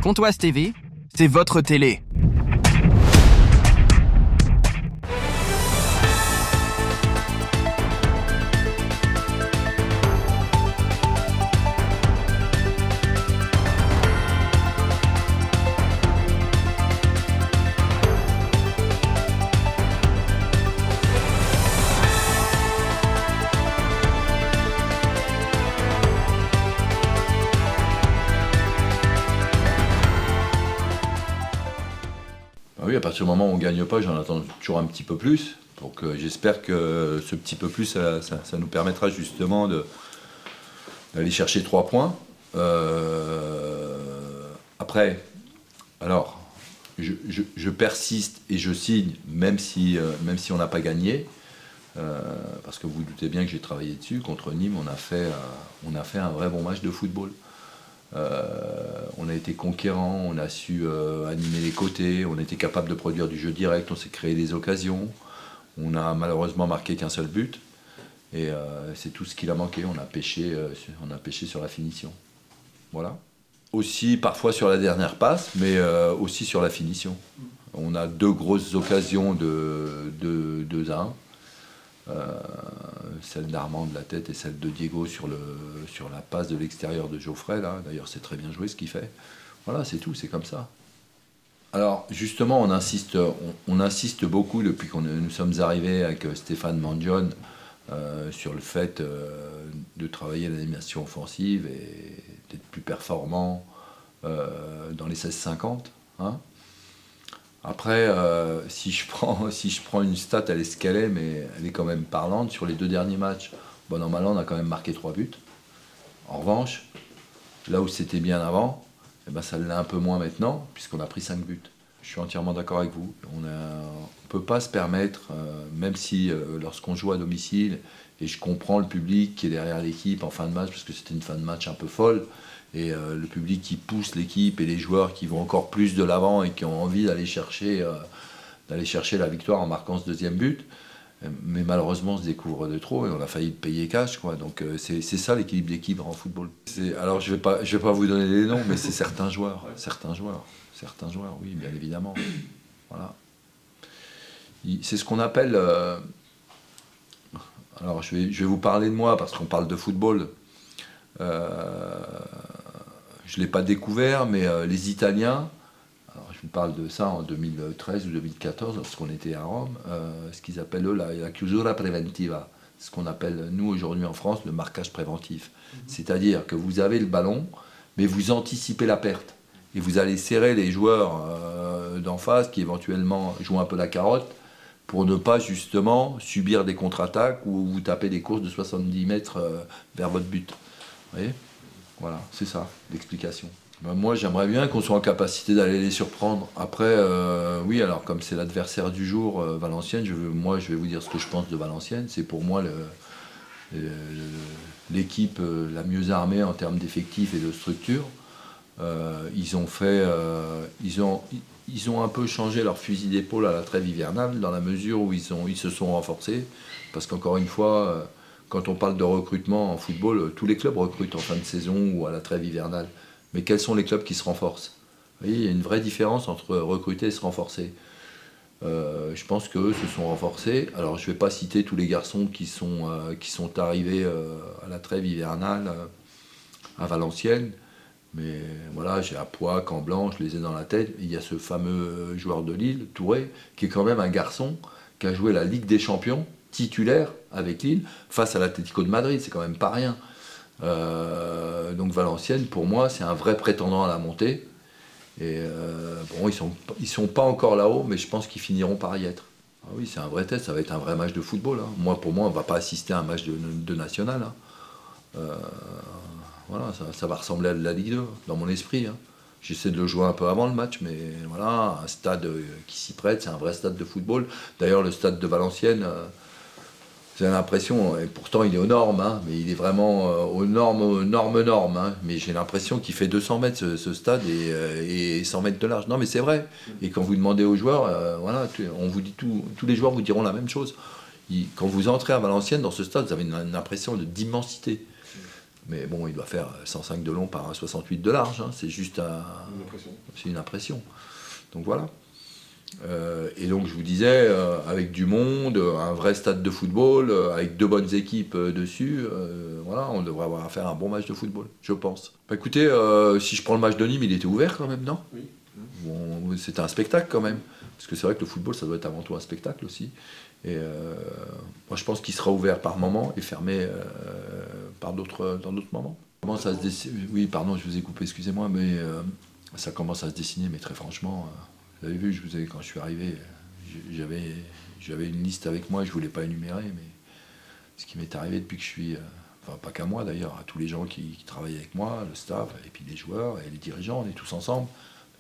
Pontoise TV, c'est votre télé. Oui, à partir du moment où on ne gagne pas, j'en attends toujours un petit peu plus. Donc j'espère que ce petit peu plus, ça nous permettra justement d'aller chercher 3 points. Après, alors, je persiste et je signe, même si on n'a pas gagné. Parce que vous vous doutez bien que j'ai travaillé dessus. Contre Nîmes, on a fait un vrai bon match de football. On a été conquérant, on a su animer les côtés, on était capable de produire du jeu direct, on s'est créé des occasions. On a malheureusement marqué qu'un seul but. Et c'est tout ce qu'il a manqué. On a pêché sur la finition. Voilà. Aussi parfois sur la dernière passe, mais aussi sur la finition. On a 2 grosses occasions de 2-1. Celle d'Armand de la tête et celle de Diego sur la passe de l'extérieur de Geoffrey. Là. D'ailleurs, c'est très bien joué ce qu'il fait. Voilà, c'est tout, c'est comme ça. Alors, justement, on insiste beaucoup depuis que nous sommes arrivés avec Stéphane Mangione sur le fait de travailler l'animation offensive et d'être plus performant dans les 16-50. Hein. Après, si je prends une stat, elle est ce qu'elle est, mais elle est quand même parlante. Sur les 2 derniers matchs, bon an mal an, on a quand même marqué 3 buts. En revanche, là où c'était bien avant, eh ben ça l'est un peu moins maintenant, puisqu'on a pris 5 buts. Je suis entièrement d'accord avec vous. On ne peut pas se permettre, même si lorsqu'on joue à domicile, et je comprends le public qui est derrière l'équipe en fin de match, parce que c'était une fin de match un peu folle, et le public qui pousse l'équipe et les joueurs qui vont encore plus de l'avant et qui ont envie d'aller chercher la victoire en marquant ce 2e but. Mais malheureusement, on se découvre de trop et on a failli payer cash, quoi. Donc c'est ça l'équilibre d'équipe en football. Alors je vais pas vous donner les noms, mais c'est certains joueurs, oui, bien évidemment. Voilà. C'est ce qu'on appelle. Alors je vais vous parler de moi parce qu'on parle de football. Je ne l'ai pas découvert, mais les Italiens, alors je vous parle de ça en 2013 ou 2014, lorsqu'on était à Rome, ce qu'ils appellent eux la chiusura preventiva, ce qu'on appelle nous aujourd'hui en France le marquage préventif. C'est-à-dire que vous avez le ballon, mais vous anticipez la perte. Et vous allez serrer les joueurs d'en face qui éventuellement jouent un peu la carotte pour ne pas justement subir des contre-attaques ou vous tapez des courses de 70 mètres vers votre but. Vous voyez ? Voilà, c'est ça, l'explication. Ben moi, j'aimerais bien qu'on soit en capacité d'aller les surprendre. Après, oui, alors comme c'est l'adversaire du jour, Valenciennes, je vais vous dire ce que je pense de Valenciennes. C'est pour moi l'équipe la mieux armée en termes d'effectifs et de structure. Ils ont un peu changé leur fusil d'épaule à la trêve hivernale, dans la mesure où ils se sont renforcés. Parce qu'encore une fois... Quand on parle de recrutement en football, tous les clubs recrutent en fin de saison ou à la trêve hivernale. Mais quels sont les clubs qui se renforcent ? Vous voyez, il y a une vraie différence entre recruter et se renforcer. Je pense qu'eux se sont renforcés. Alors je ne vais pas citer tous les garçons qui sont arrivés à la trêve hivernale à Valenciennes. Mais voilà, j'ai à Poix, Camp-Blanc, je les ai dans la tête. Il y a ce fameux joueur de Lille, Touré, qui est quand même un garçon qui a joué la Ligue des Champions, titulaire avec Lille, face à l'Atlético de Madrid, c'est quand même pas rien. Donc Valenciennes, pour moi, c'est un vrai prétendant à la montée. Et bon, ils sont pas encore là-haut, mais je pense qu'ils finiront par y être. Ah oui, c'est un vrai test, ça va être un vrai match de football. Hein. Pour moi, on va pas assister à un match de national. Hein. Voilà, ça va ressembler à de la Ligue 2, dans mon esprit. Hein. J'essaie de le jouer un peu avant le match, mais voilà, un stade qui s'y prête, c'est un vrai stade de football. D'ailleurs, le stade de Valenciennes... J'ai l'impression, et pourtant il est aux normes, hein, mais il est vraiment aux normes. Hein, mais j'ai l'impression qu'il fait 200 mètres ce stade et 100 mètres de large. Non mais c'est vrai. Et quand vous demandez aux joueurs, voilà, on vous dit tous les joueurs vous diront la même chose. Quand vous entrez à Valenciennes dans ce stade, vous avez une impression d'immensité. Mais bon, il doit faire 105 de long par 68 de large. Hein. C'est juste une impression. Donc voilà. Et donc je vous disais, avec du monde, un vrai stade de football, avec 2 bonnes équipes dessus, voilà, on devrait avoir à faire un bon match de football, je pense. Bah, écoutez, si je prends le match de Nîmes, il était ouvert quand même, non? Oui. Bon, c'était un spectacle quand même. Parce que c'est vrai que le football, ça doit être avant tout un spectacle aussi. Et moi, je pense qu'il sera ouvert par moments et fermé dans d'autres moments. Comment ça se dessine? Oui, pardon, je vous ai coupé, excusez-moi, mais ça commence à se dessiner, mais très franchement, vous avez vu, quand je suis arrivé, j'avais une liste avec moi, je ne voulais pas énumérer, mais ce qui m'est arrivé depuis que je suis, enfin pas qu'à moi d'ailleurs, à tous les gens qui travaillent avec moi, le staff, et puis les joueurs et les dirigeants, on est tous ensemble.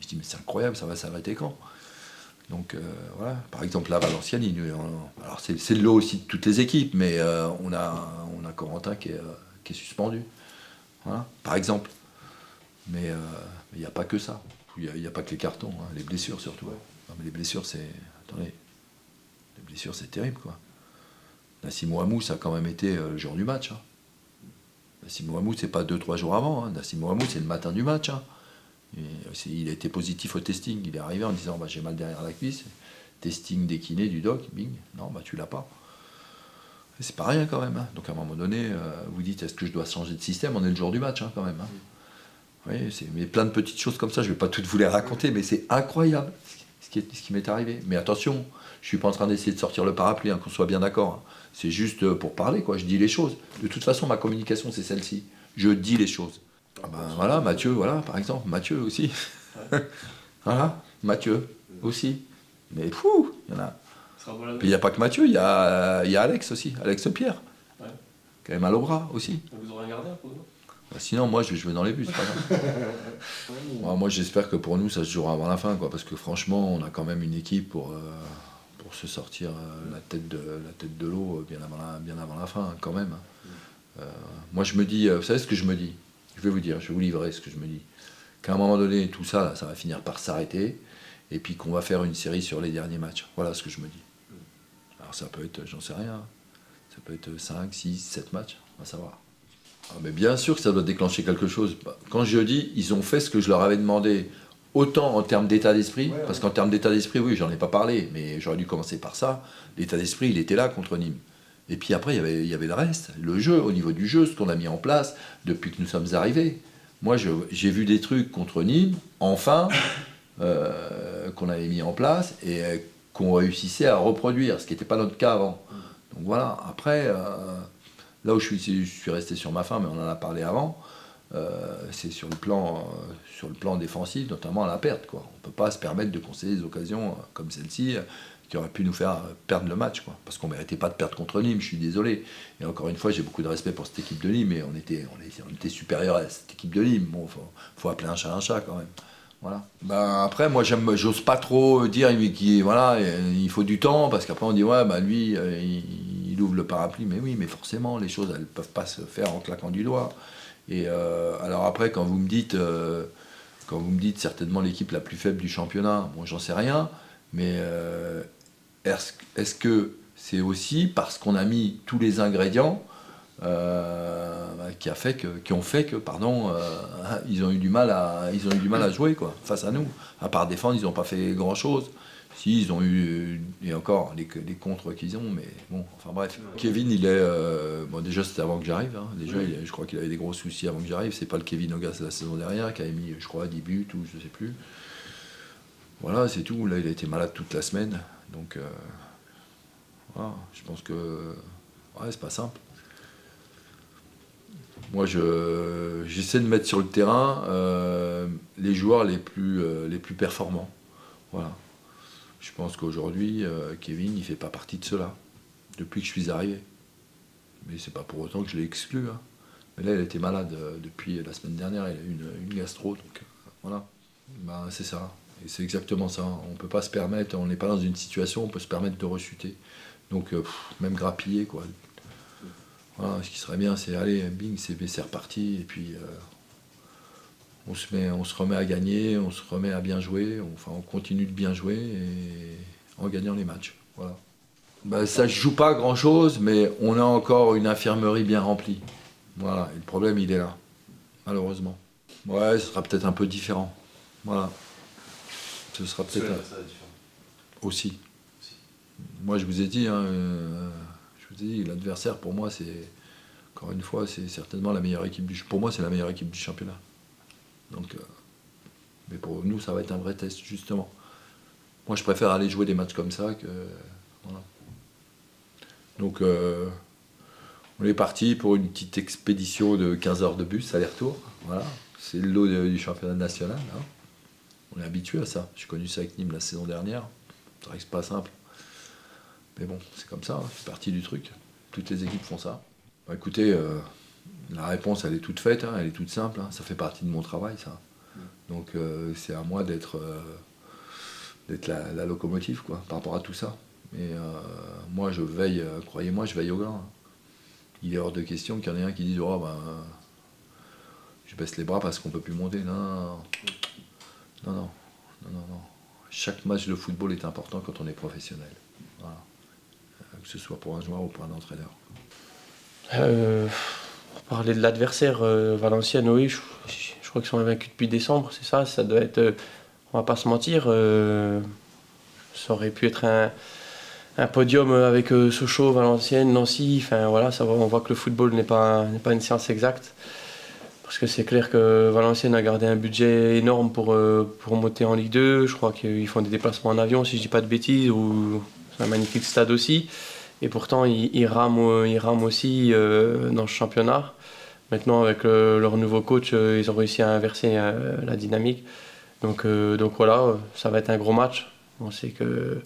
Je dis, mais c'est incroyable, ça va s'arrêter quand? Donc voilà, par exemple là, Valenciennes, alors c'est le lot aussi de toutes les équipes, mais on a Corentin qui est suspendu, voilà, par exemple. Mais il n'y a pas que ça, il n'y a pas que les cartons, hein, les blessures surtout. Ouais. Non, mais les blessures, attendez, les blessures c'est terrible quoi. Nassim Ouamou, ça a quand même été le jour du match. Hein. Nassim Ouamou, c'est pas 2-3 jours avant, hein. Nassim Ouamou, c'est le matin du match. Hein. Il a été positif au testing. Il est arrivé en disant bah, j'ai mal derrière la cuisse. Testing des kinés, du doc, bing. Non, bah tu l'as pas. Et c'est pas rien quand même. Hein. Donc à un moment donné, vous dites est-ce que je dois changer de système? On est le jour du match hein, quand même. Hein. Oui, mais plein de petites choses comme ça. Je vais pas toutes vous les raconter, mais c'est incroyable ce qui m'est arrivé. Mais attention, je suis pas en train d'essayer de sortir le parapluie, hein, qu'on soit bien d'accord. Hein. C'est juste pour parler, quoi. Je dis les choses. De toute façon, ma communication, c'est celle-ci. Je dis les choses. Ah ben, voilà, Mathieu, voilà, par exemple, Mathieu aussi. Ouais. Voilà, Mathieu aussi. Mais fou, il y en a. Puis il n'y a pas que Mathieu, il y a Alex aussi, Alex Pierre. Ouais. Qui a mal au bras aussi. Vous aurez regardé un peu, non? Bah, sinon, moi, je vais jouer dans les buts, c'est pas grave. Moi, j'espère que pour nous, ça se jouera avant la fin, quoi, parce que franchement, on a quand même une équipe pour se sortir la tête de l'eau bien avant la fin, quand même. Moi, je me dis, vous savez ce que je me dis? Je vais vous dire, je vais vous livrer ce que je me dis. Qu'à un moment donné, tout ça, là, ça va finir par s'arrêter, et puis qu'on va faire une série sur les derniers matchs. Voilà ce que je me dis. Alors ça peut être, j'en sais rien, ça peut être 5, 6, 7 matchs, on va savoir. Ah, mais bien sûr que ça doit déclencher quelque chose. Quand je dis, ils ont fait ce que je leur avais demandé, autant en termes d'état d'esprit, ouais, parce qu'en termes d'état d'esprit, oui, j'en ai pas parlé, mais j'aurais dû commencer par ça. L'état d'esprit, il était là contre Nîmes. Et puis après, il y avait le reste, le jeu, au niveau du jeu, ce qu'on a mis en place depuis que nous sommes arrivés. Moi, j'ai vu des trucs contre Nîmes, enfin, qu'on avait mis en place et qu'on réussissait à reproduire, ce qui n'était pas notre cas avant. Donc voilà, après, là où je suis resté sur ma fin, mais on en a parlé avant, c'est sur le plan défensif, notamment à la perte, quoi. On ne peut pas se permettre de concéder des occasions comme celle-ci, qui aurait pu nous faire perdre le match, quoi. Parce qu'on ne méritait pas de perdre contre Nîmes, je suis désolé. Et encore une fois, j'ai beaucoup de respect pour cette équipe de Nîmes, et on était supérieur à cette équipe de Nîmes. Bon, faut appeler un chat quand même. Voilà. Ben, après, moi, j'ose pas trop dire voilà, il faut du temps, parce qu'après on dit, ouais, ben, lui, il ouvre le parapluie. Mais oui, mais forcément, les choses, elles ne peuvent pas se faire en claquant du doigt. Et alors après, quand vous me dites certainement l'équipe la plus faible du championnat, bon, j'en sais rien, mais est-ce que c'est aussi parce qu'on a mis tous les ingrédients qui ont fait que ils ont eu du mal à jouer quoi, face à nous. À part défendre, ils n'ont pas fait grand-chose. Si, ils ont eu, et encore, les contres qu'ils ont, mais bon, enfin bref. Kevin, il est... bon, déjà, c'était avant que j'arrive. Hein. Déjà, je crois qu'il avait des gros soucis avant que j'arrive. C'est pas le Kevin Augas de la saison dernière qui avait mis, je crois, 10 buts ou je sais plus. Voilà, c'est tout. Là, il a été malade toute la semaine. Donc, voilà, je pense que... Ouais, c'est pas simple. Moi, j'essaie de mettre sur le terrain les joueurs les plus performants. Voilà. Je pense qu'aujourd'hui, Kevin, il ne fait pas partie de cela, depuis que je suis arrivé. Mais c'est pas pour autant que je l'ai exclu. Hein. Mais là, il était malade depuis la semaine dernière, il a eu une gastro, donc voilà. Ben, c'est ça, et c'est exactement ça. On ne peut pas se permettre, on n'est pas dans une situation où on peut se permettre de rechuter. Donc, même grappiller, quoi. Voilà, ce qui serait bien, c'est allez, bing, c'est reparti, et puis on se remet à gagner, on se remet à bien jouer, on continue de bien jouer et en gagnant les matchs. Voilà. Ben, ça ne joue pas grand-chose, mais on a encore une infirmerie bien remplie. Voilà, et le problème, il est là, malheureusement. Ouais, ce sera peut-être un peu différent. Voilà. Ce sera peut-être aussi. Moi, je vous ai dit, l'adversaire, pour moi, c'est, encore une fois, c'est certainement la meilleure équipe pour moi, c'est la meilleure équipe du championnat. Donc, mais pour nous, ça va être un vrai test, justement. Moi, je préfère aller jouer des matchs comme ça que... Voilà. Donc, on est parti pour une petite expédition de 15 heures de bus, aller-retour. Voilà. C'est le lot du championnat national. Hein. On est habitué à ça. J'ai connu ça avec Nîmes la saison dernière. C'est vrai que c'est pas simple. Mais bon, c'est comme ça, hein. C'est partie du truc. Toutes les équipes font ça. Bah, écoutez, la réponse, elle est toute faite, hein, elle est toute simple. Hein. Ça fait partie de mon travail, ça. Donc, c'est à moi d'être la locomotive, quoi, par rapport à tout ça. Mais moi, je veille, croyez-moi, je veille au grain. Il est hors de question qu'il y en ait un qui dise oh, ben, je baisse les bras parce qu'on ne peut plus monter. Non. Chaque match de football est important quand on est professionnel. Voilà. Que ce soit pour un joueur ou pour un entraîneur. Pour parler de l'adversaire, Valenciennes, oui, je crois qu'ils sont invaincus depuis décembre, c'est ça. Ça doit être, on va pas se mentir, ça aurait pu être un podium avec Sochaux, Valenciennes, Nancy. Enfin voilà, on voit que le football n'est pas une science exacte. Parce que c'est clair que Valenciennes a gardé un budget énorme pour monter en Ligue 2. Je crois qu'ils font des déplacements en avion, si je ne dis pas de bêtises, ou c'est un magnifique stade aussi. Et pourtant, ils rament aussi dans ce championnat. Maintenant, avec leur nouveau coach, ils ont réussi à inverser la dynamique. Donc voilà, ça va être un gros match. On sait que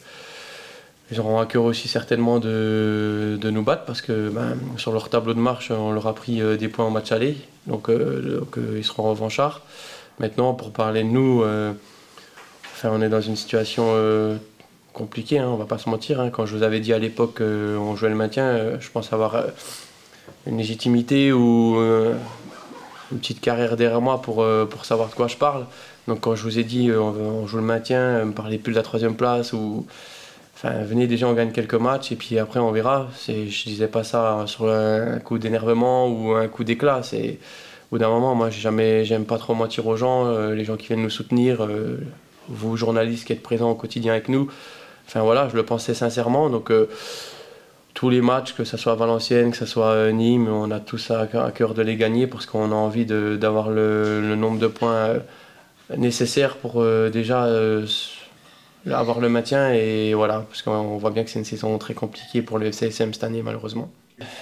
ils auront à cœur aussi certainement de nous battre parce que sur leur tableau de marche, on leur a pris des points en match aller. Donc ils seront revanchards. Maintenant, pour parler de nous, on est dans une situation compliquée, hein, on va pas se mentir. Hein. Quand je vous avais dit à l'époque on jouait le maintien, je pense avoir une légitimité ou une petite carrière derrière moi pour savoir de quoi je parle. Donc quand je vous ai dit on joue le maintien, me parlez plus de la 3e place ou... Enfin, venez déjà, on gagne quelques matchs et puis après on verra. Je disais pas ça sur un coup d'énervement ou un coup d'éclat. Au bout d'un moment, moi j'aime pas trop mentir aux gens, les gens qui viennent nous soutenir, vous journalistes qui êtes présents au quotidien avec nous. Enfin voilà, je le pensais sincèrement. Donc tous les matchs, que ce soit Valenciennes, que ce soit Nîmes, on a tous à cœur de les gagner parce qu'on a envie d'avoir le nombre de points nécessaires pour déjà avoir le maintien. Et voilà, parce qu'on voit bien que c'est une saison très compliquée pour le FCSM cette année malheureusement.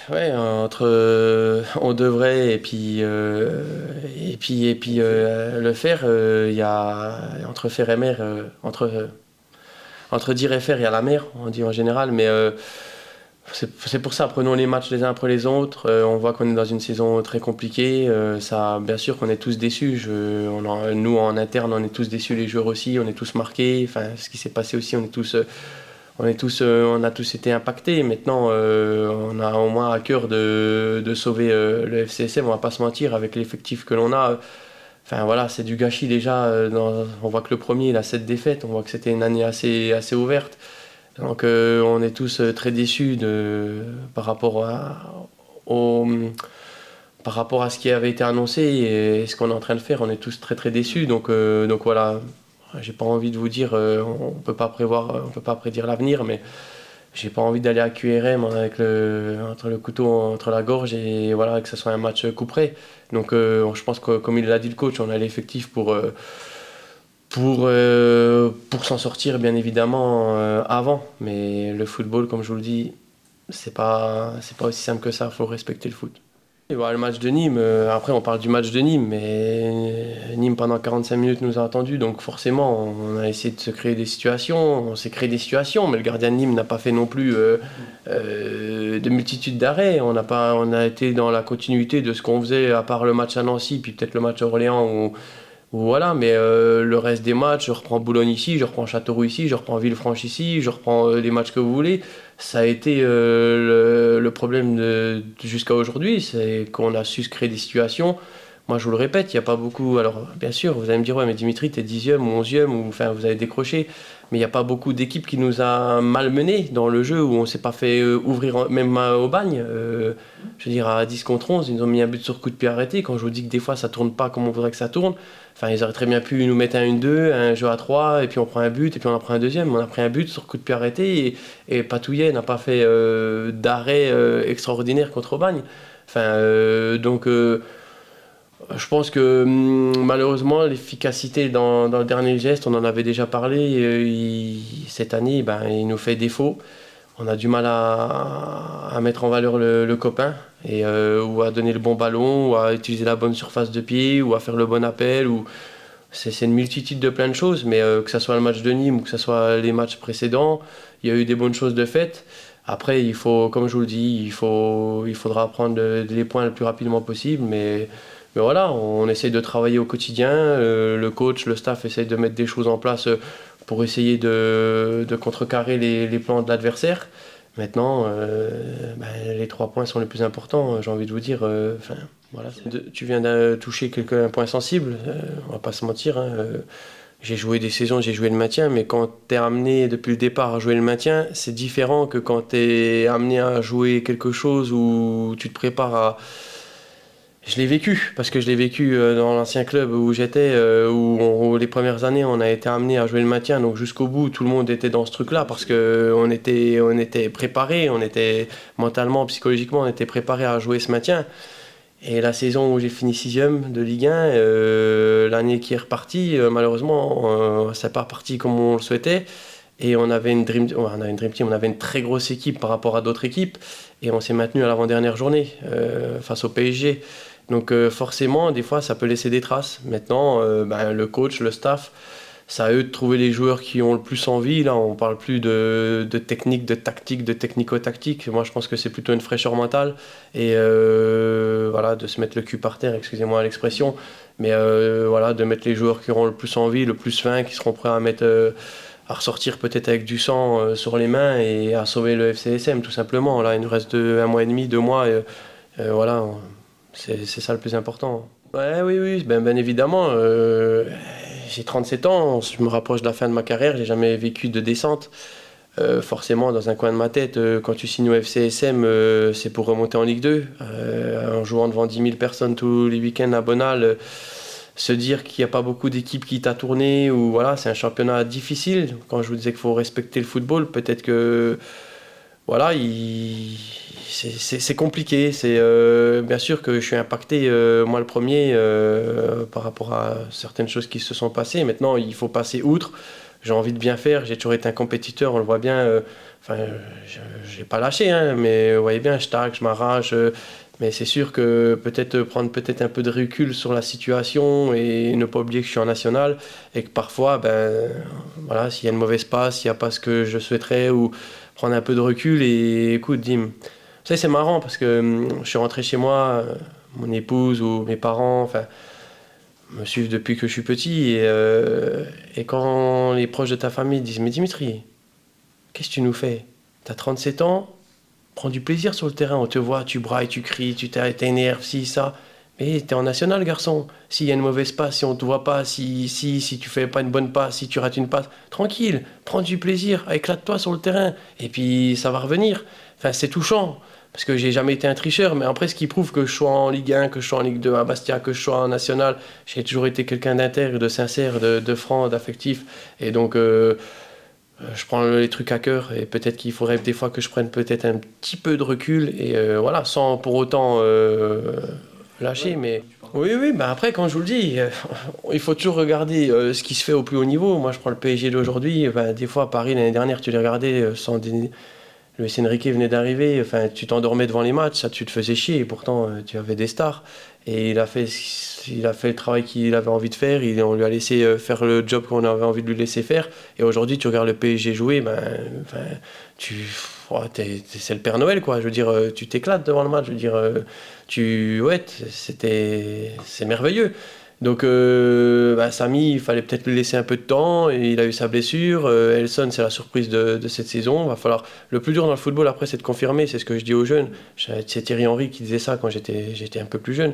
Ouais, entre on devrait et puis le faire, il y a entre faire et mer, entre dire et faire, il y a la mer, on dit en général, mais c'est pour ça, prenons les matchs les uns après les autres. On voit qu'on est dans une saison très compliquée. Ça, bien sûr qu'on est tous déçus. Nous, en interne, on est tous déçus, les joueurs aussi. On est tous marqués. Enfin, ce qui s'est passé aussi, on a tous été impactés. Maintenant, on a au moins à cœur de sauver le FCSM. On va pas se mentir, avec l'effectif que l'on a. Enfin voilà, c'est du gâchis déjà. On voit que le premier, il a 7 défaites. On voit que c'était une année assez ouverte. Donc on est tous très déçus par rapport à ce qui avait été annoncé et ce qu'on est en train de faire. On est tous très très déçus. Donc voilà, j'ai pas envie de vous dire, on peut pas prédire l'avenir, mais j'ai pas envie d'aller à QRM avec entre le couteau entre la gorge et voilà, que ce soit un match coup près. Donc je pense que comme il l'a dit le coach, on a l'effectif pour s'en sortir bien évidemment avant, mais le football, comme je vous le dis, c'est pas aussi simple que ça, il faut respecter le foot. Et voilà, le match de Nîmes, après on parle du match de Nîmes, mais Nîmes pendant 45 minutes nous a attendus, donc forcément on a essayé de se créer des situations, on s'est créé des situations, mais le gardien de Nîmes n'a pas fait non plus de multitude d'arrêts, on a été dans la continuité de ce qu'on faisait à part le match à Nancy, puis peut-être le match à Orléans où voilà, mais le reste des matchs, je reprends Boulogne ici, je reprends Châteauroux ici, je reprends Villefranche ici, je reprends les matchs que vous voulez. Ça a été le problème jusqu'à aujourd'hui, c'est qu'on a su se créer des situations Moi, je vous le répète, il n'y a pas beaucoup. Alors, bien sûr, vous allez me dire, ouais, mais Dimitri, t'es 10e ou 11e, ou enfin, vous avez décroché. Mais il n'y a pas beaucoup d'équipes qui nous a malmenés dans le jeu, où on ne s'est pas fait ouvrir, même au bagne. Je veux dire, à 10 contre 11, ils nous ont mis un but sur coup de pied arrêté. Quand je vous dis que des fois, ça ne tourne pas comme on voudrait que ça tourne, enfin, ils auraient très bien pu nous mettre un 1-2, un jeu à 3, et puis on prend un but, et puis on en prend un deuxième. On a pris un but sur coup de pied arrêté, et Patouillet n'a pas fait d'arrêt extraordinaire contre Aubagne. Enfin, je pense que malheureusement, l'efficacité dans le dernier geste, on en avait déjà parlé, cette année, il nous fait défaut. On a du mal à mettre en valeur le copain, ou à donner le bon ballon, ou à utiliser la bonne surface de pied, ou à faire le bon appel. C'est une multitude de plein de choses, mais que ce soit le match de Nîmes ou que ce soit les matchs précédents, il y a eu des bonnes choses de faites. Après, il faut, comme je vous le dis, il faudra prendre les points le plus rapidement possible, mais voilà, on essaye de travailler au quotidien. Le coach, le staff essaye de mettre des choses en place pour essayer de contrecarrer les plans de l'adversaire. Maintenant, les 3 points sont les plus importants, j'ai envie de vous dire. Voilà. Tu viens de toucher un point sensible, on va pas se mentir. J'ai joué des saisons, j'ai joué le maintien, mais quand tu es amené depuis le départ à jouer le maintien, c'est différent que quand tu es amené à jouer quelque chose où tu te prépares à... Je l'ai vécu, parce que je l'ai vécu dans l'ancien club où j'étais, où les premières années, on a été amené à jouer le maintien. Donc jusqu'au bout, tout le monde était dans ce truc-là, parce qu'on était préparés, on était mentalement, psychologiquement, on était préparés à jouer ce maintien. Et la saison où j'ai fini 6e de Ligue 1, l'année qui est repartie, malheureusement, ça n'est pas reparti comme on le souhaitait. Et on avait une dream team, on avait une très grosse équipe par rapport à d'autres équipes. Et on s'est maintenu à l'avant-dernière journée face au PSG. Donc forcément, des fois, ça peut laisser des traces. Maintenant, le coach, le staff, c'est à eux de trouver les joueurs qui ont le plus envie. Là, on ne parle plus de technique, de tactique, de technico-tactique. Moi, je pense que c'est plutôt une fraîcheur mentale. Et voilà, de se mettre le cul par terre, excusez-moi l'expression. Mais voilà, de mettre les joueurs qui auront le plus envie, le plus faim, qui seront prêts à ressortir peut-être avec du sang sur les mains et à sauver le FCSM, tout simplement. Là, il nous reste 1 mois et demi, 2 mois. Voilà. C'est ça le plus important. Ouais, oui, bien évidemment. J'ai 37 ans, je me rapproche de la fin de ma carrière, j'ai jamais vécu de descente. Forcément, dans un coin de ma tête, quand tu signes au FCSM, c'est pour remonter en Ligue 2. En jouant devant 10 000 personnes tous les week-ends à Bonal, se dire qu'il n'y a pas beaucoup d'équipes qui t'a tourné, ou voilà, c'est un championnat difficile. Quand je vous disais qu'il faut respecter le football, peut-être que voilà, c'est compliqué. Bien sûr que je suis impacté, moi le premier, par rapport à certaines choses qui se sont passées. Maintenant, il faut passer outre. J'ai envie de bien faire. J'ai toujours été un compétiteur, on le voit bien. Je n'ai pas lâché, hein, mais vous voyez bien, je tacle, je m'arrache. Mais c'est sûr que prendre peut-être un peu de recul sur la situation et ne pas oublier que je suis en national et que parfois, voilà, s'il y a une mauvaise passe, s'il n'y a pas ce que je souhaiterais, ou prendre un peu de recul et écoute, Dim. Vous savez, c'est marrant parce que je suis rentré chez moi, mon épouse ou mes parents, me suivent depuis que je suis petit. Et quand les proches de ta famille disent « Mais Dimitri, qu'est-ce que tu nous fais? T'as 37 ans, prends du plaisir sur le terrain, on te voit, tu brailles, tu cries, tu t'énerves, si, ça. Mais t'es en national, garçon. S'il y a une mauvaise passe, si on te voit pas, si tu fais pas une bonne passe, si tu rates une passe, tranquille, prends du plaisir, éclate-toi sur le terrain. Et puis ça va revenir. » Enfin, c'est touchant. Parce que j'ai jamais été un tricheur, mais après, ce qui prouve que je sois en Ligue 1, que je sois en Ligue 2 à Bastia, que je sois en National, j'ai toujours été quelqu'un d'intègre, de sincère, de franc, d'affectif. Et donc, je prends les trucs à cœur, et peut-être qu'il faudrait des fois que je prenne peut-être un petit peu de recul, et voilà, sans pour autant lâcher. Mais oui, après, quand je vous le dis, il faut toujours regarder ce qui se fait au plus haut niveau. Moi, je prends le PSG d'aujourd'hui. Des fois, à Paris, l'année dernière, tu les regardais sans... Luis Enrique venait d'arriver, tu t'endormais devant les matchs, ça tu te faisais chier, et pourtant tu avais des stars. Et il a fait le travail qu'il avait envie de faire, on lui a laissé faire le job qu'on avait envie de lui laisser faire. Et aujourd'hui, tu regardes le PSG jouer, c'est le Père Noël, quoi. Je veux dire, tu t'éclates devant le match, je veux dire, c'est merveilleux. Donc Samy, il fallait peut-être lui laisser un peu de temps, et il a eu sa blessure. Elson, c'est la surprise de cette saison. Va falloir... Le plus dur dans le football après, c'est de confirmer, c'est ce que je dis aux jeunes. C'est Thierry Henry qui disait ça quand j'étais un peu plus jeune.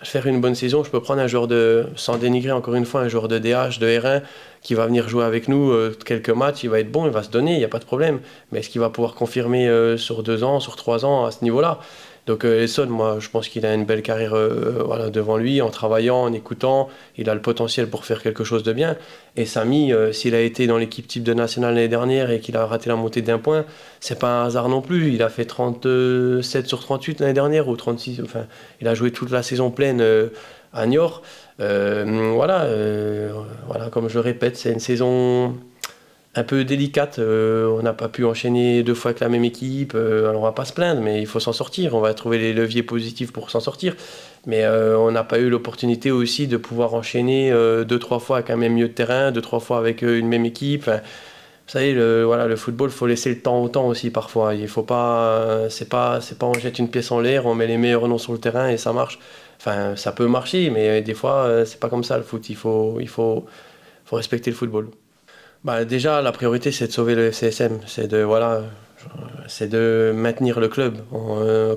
faire une bonne saison, je peux prendre un joueur sans dénigrer encore une fois, un joueur de DH, de R1 qui va venir jouer avec nous quelques matchs, il va être bon, il va se donner, il n'y a pas de problème. Mais est-ce qu'il va pouvoir confirmer sur 2 ans, sur 3 ans à ce niveau-là? Donc Essone, moi je pense qu'il a une belle carrière devant lui, en travaillant, en écoutant, il a le potentiel pour faire quelque chose de bien. Et Samy, s'il a été dans l'équipe type de nationale l'année dernière et qu'il a raté la montée d'1 point, c'est pas un hasard non plus. Il a fait 37 sur 38 l'année dernière ou 36, enfin il a joué toute la saison pleine à Niort. Voilà, comme je le répète, c'est une saison un peu délicate, on n'a pas pu enchaîner 2 fois avec la même équipe, alors on va pas se plaindre, mais il faut s'en sortir, on va trouver les leviers positifs pour s'en sortir, mais on n'a pas eu l'opportunité aussi de pouvoir enchaîner 2-3 fois avec un même milieu de terrain, 2-3 fois avec une même équipe. Enfin, vous savez, le football, il faut laisser le temps au temps aussi parfois, il faut pas, c'est pas on jette une pièce en l'air, on met les meilleurs noms sur le terrain et ça marche. Enfin, ça peut marcher, mais des fois, c'est pas comme ça le foot, il faut respecter le football. Bah, déjà, la priorité, c'est de sauver le FCSM. C'est de maintenir le club.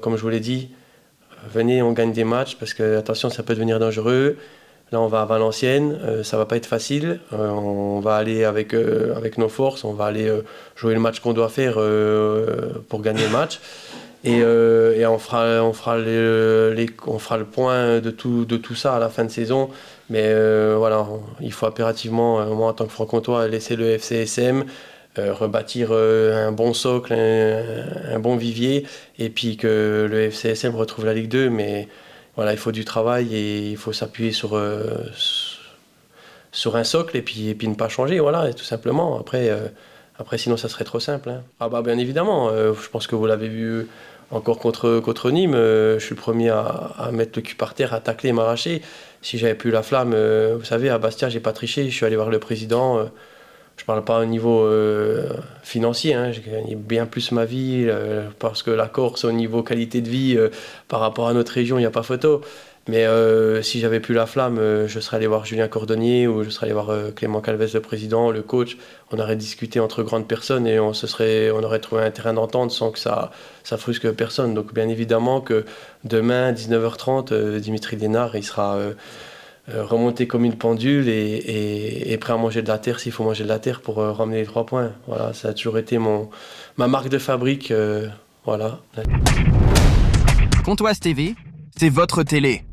Comme je vous l'ai dit, venez, on gagne des matchs parce que, attention, ça peut devenir dangereux. Là, on va à Valenciennes, ça va pas être facile. On va aller avec nos forces, on va aller jouer le match qu'on doit faire pour gagner le match. Et on fera le point de tout ça à la fin de saison. Mais il faut impérativement, moi en tant que franc-comtois, laisser le FCSM, rebâtir un bon socle, un bon vivier, et puis que le FCSM retrouve la Ligue 2. Mais voilà, il faut du travail et il faut s'appuyer sur un socle et puis ne pas changer, voilà, et tout simplement. Après, sinon, ça serait trop simple. Hein. Ah bah bien évidemment, je pense que vous l'avez vu encore contre Nîmes, je suis le premier à mettre le cul par terre, à tacler, m'arracher. Si j'avais plus la flamme, vous savez, à Bastia, j'ai pas triché, je suis allé voir le président. Je parle pas au niveau financier, hein, j'ai gagné bien plus ma vie, parce que la Corse, au niveau qualité de vie, par rapport à notre région, il n'y a pas photo. Mais si j'avais plus la flamme, je serais allé voir Julien Cordonnier ou je serais allé voir Clément Calvez, le président, le coach. On aurait discuté entre grandes personnes et on aurait trouvé un terrain d'entente sans que ça frusque personne. Donc bien évidemment que demain, 19h30, Dimitri Lénard, il sera remonté comme une pendule et prêt à manger de la terre s'il faut manger de la terre pour ramener les 3 points. Voilà, ça a toujours été ma marque de fabrique. Voilà. Pontoise TV, c'est votre télé.